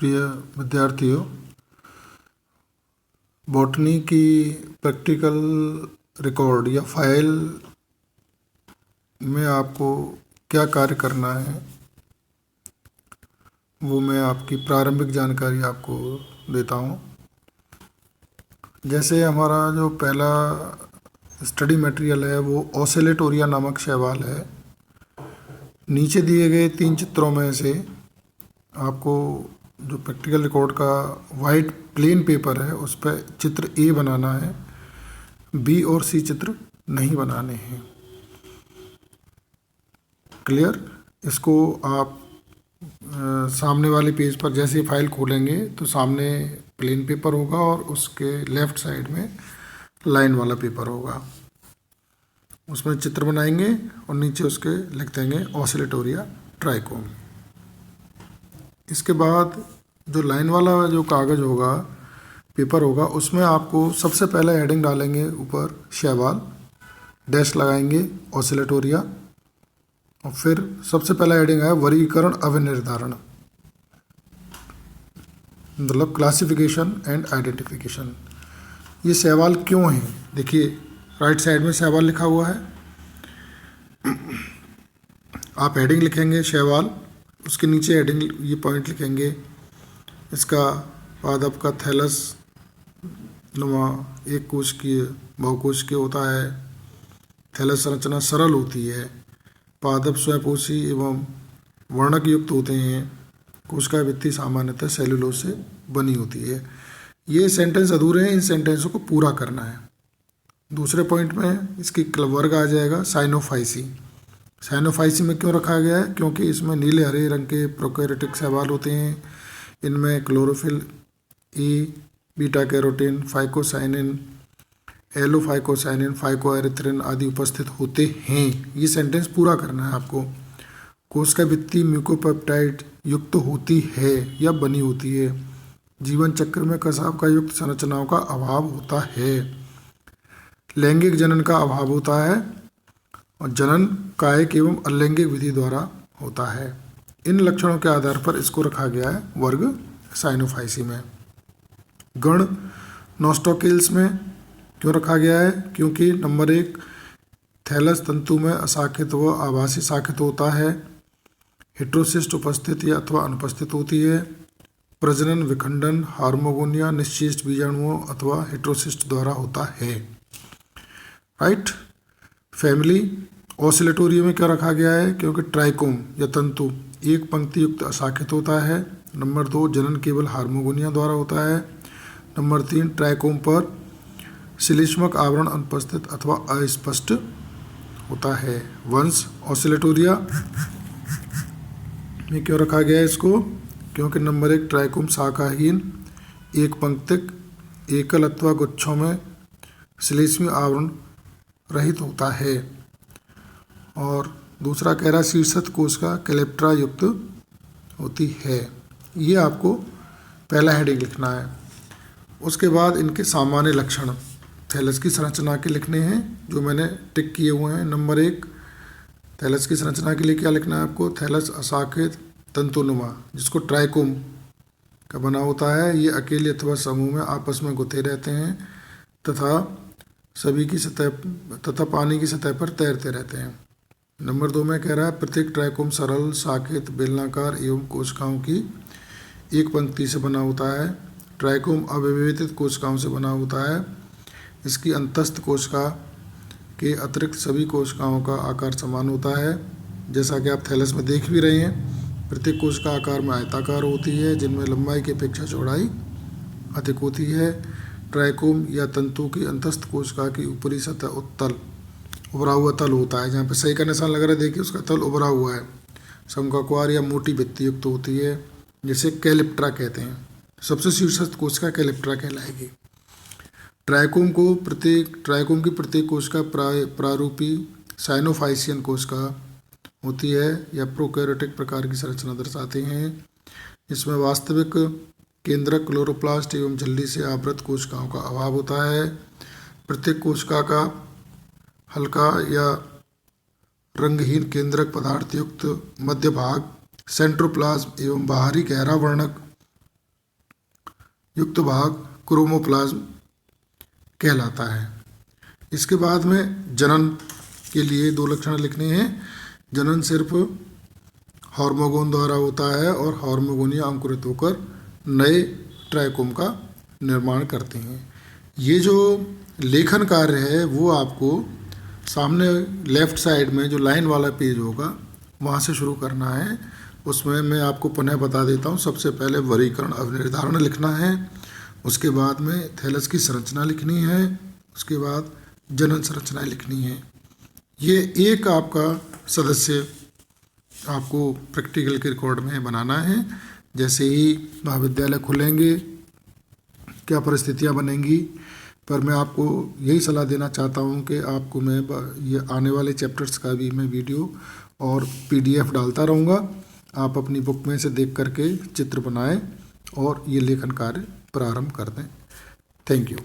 प्रिय विद्यार्थियों, बॉटनी की प्रैक्टिकल रिकॉर्ड या फाइल में आपको क्या कार्य करना है वो मैं आपकी प्रारंभिक जानकारी आपको देता हूँ। जैसे हमारा जो पहला स्टडी मटेरियल है वो ऑसिलेटोरिया नामक शैवाल है। नीचे दिए गए 3 चित्रों में से आपको जो प्रैक्टिकल रिकॉर्ड का वाइट प्लेन पेपर है उस पर चित्र ए बनाना है, बी और सी चित्र नहीं बनाने हैं। क्लियर? इसको आप सामने वाले पेज पर जैसे फाइल खोलेंगे तो सामने प्लेन पेपर होगा और उसके लेफ्ट साइड में लाइन वाला पेपर होगा। उसमें चित्र बनाएंगे और नीचे उसके लिख देंगे ऑसिलेटोरिया ट्राइकोम। इसके बाद जो लाइन वाला जो कागज़ होगा, पेपर होगा, उसमें आपको सबसे पहले हेडिंग डालेंगे ऊपर शैवाल, डैश लगाएंगे ऑसिलेटोरिया, और फिर सबसे पहला हेडिंग है वर्गीकरण अविनिर्धारण, मतलब क्लासिफिकेशन एंड आइडेंटिफिकेशन। ये शैवाल क्यों है? देखिए राइट साइड में शैवाल लिखा हुआ है। आप हेडिंग लिखेंगे शैवाल, उसके नीचे हेडिंग ये पॉइंट लिखेंगे। इसका पादप का थैलस नुमा एक कोशिकीय बहुकोशिकीय होता है। थैलस संरचना सरल होती है। पादप स्वयंपोषी एवं वर्णक युक्त होते हैं। कोशिका भित्ति सामान्यतः सेलुलोज से बनी होती है। ये सेंटेंस अधूरे हैं, इन सेंटेंसों को पूरा करना है। दूसरे पॉइंट में इसकी वर्ग आ जाएगा साइनोफाइसी। साइनोफाइसी में क्यों रखा गया है? क्योंकि इसमें नीले हरे रंग के प्रोकैरियोटिक शैवाल होते हैं। इनमें क्लोरोफिल, ई, बीटा कैरोटीन, फाइकोसाइनिन, एलोफाइकोसाइनिन, फाइकोएरिथ्रिन आदि उपस्थित होते हैं। ये सेंटेंस पूरा करना है आपको। कोशिका भित्ति म्यूकोपेप्टाइड युक्त होती है या बनी होती है। जीवन चक्र में कसाव का युक्त संरचनाओं का अभाव होता है। लैंगिक जनन का अभाव होता है और जनन कायिक एवं अलैंगिक विधि द्वारा होता है। इन लक्षणों के आधार पर इसको रखा गया है वर्ग साइनोफाइसी में। गण नोस्टोकिल्स में क्यों रखा गया है? क्योंकि नंबर 1, थैलस तंतु में अशाखित व आभासी शाखित होता है। हेट्रोसिस्ट उपस्थित या अथवा अनुपस्थित होती है। प्रजनन विखंडन हार्मोगोनिया निश्चेष्ट बीजाणुओं अथवा हेट्रोसिस्ट द्वारा होता है। राइट। फैमिली ऑसिलेटोरिया में क्या रखा गया है? क्योंकि ट्राइकोम या तंतु एक पंक्ति युक्त अशाखित होता है। नंबर 2, जनन केवल हार्मोगोनिया द्वारा होता है। नंबर 3, ट्राइकोम पर श्लेष्मक आवरण अनुपस्थित अथवा अस्पष्ट होता है। वंश ऑसिलेटोरिया में क्यों रखा गया है इसको? क्योंकि नंबर 1, ट्राइकोम शाखाहीन एक पंक्तिक एकल अथवा गुच्छों में श्लेष्मी आवरण रहित होता है। और दूसरा कह रहा शीर्षस्थ कोशिका कैलेप्ट्रा युक्त होती है। ये आपको पहला हेडिंग लिखना है। उसके बाद इनके सामान्य लक्षण थैलस की संरचना के लिखने हैं, जो मैंने टिक किए हुए हैं। नंबर 1, थैलस की संरचना के लिए क्या लिखना है आपको? थैलस अशाखित तंतुनुमा, जिसको ट्राइकोम का बना होता है। ये अकेले अथवा समूह में आपस में गुथे रहते हैं तथा सभी की सतह तथा पानी की सतह पर तैरते रहते हैं। नंबर 2 में कह रहा है प्रत्येक ट्राइकोम सरल शाखित बेलनाकार एवं कोशिकाओं की एक पंक्ति से बना होता है। ट्राइकोम अविभेदित कोशिकाओं से बना होता है। इसकी अंतस्थ कोशिका के अतिरिक्त सभी कोशिकाओं का आकार समान होता है। जैसा कि आप थैलस में देख भी रहे हैं, प्रत्येक कोशिका आकार में आयताकार होती है, जिनमें लंबाई की अपेक्षा चौड़ाई अधिक होती है। ट्राइकोम या तंतु की अंतस्थ कोशिका की ऊपरी सतह उत्तल उभरा हुआ तल होता है। जहाँ पे सही का निशान लग रहा है, देखिए उसका तल उभरा हुआ है। समकक्वार या मोटी भित्ति युक्त होती है, जिसे कैलिप्ट्रा कहते हैं। सबसे शीर्षस्थ कोशिका कैलिप्ट्रा कहलाएगी। ट्राइकोम की प्रत्येक कोशिका प्रारूपी साइनोफाइसियन कोशिका होती है या प्रोकैरियोटिक प्रकार की संरचना दर्शाते हैं। इसमें वास्तविक केंद्रक क्लोरोप्लास्ट एवं झिल्ली से आवृत कोशिकाओं का अभाव होता है। प्रत्येक कोशिका का हल्का या रंगहीन केंद्रक पदार्थ युक्त मध्य भाग सेंट्रोप्लाज्म एवं बाहरी गहरा वर्णक युक्त भाग क्रोमोप्लाज्म कहलाता है। इसके बाद में जनन के लिए 2 लक्षण लिखने हैं। जनन सिर्फ हार्मोगोन द्वारा होता है और हार्मोगोनिया अंकुरित होकर नए ट्राइकोम का निर्माण करते हैं। ये जो लेखन कार्य है वो आपको सामने लेफ्ट साइड में जो लाइन वाला पेज होगा वहाँ से शुरू करना है। उसमें मैं आपको पुनः बता देता हूँ। सबसे पहले वर्गीकरण अवनिर्धारण लिखना है, उसके बाद में थैलस की संरचना लिखनी है, उसके बाद जनन संरचनाएं लिखनी है। ये एक आपका सदस्य आपको प्रैक्टिकल के रिकॉर्ड में बनाना है। जैसे ही महाविद्यालय खुलेंगे क्या परिस्थितियां बनेंगी, पर मैं आपको यही सलाह देना चाहता हूं कि आपको मैं ये आने वाले चैप्टर्स का भी मैं वीडियो और PDF डालता रहूँगा। आप अपनी बुक में से देख करके चित्र बनाएं और ये लेखन कार्य प्रारंभ कर दें। Thank you.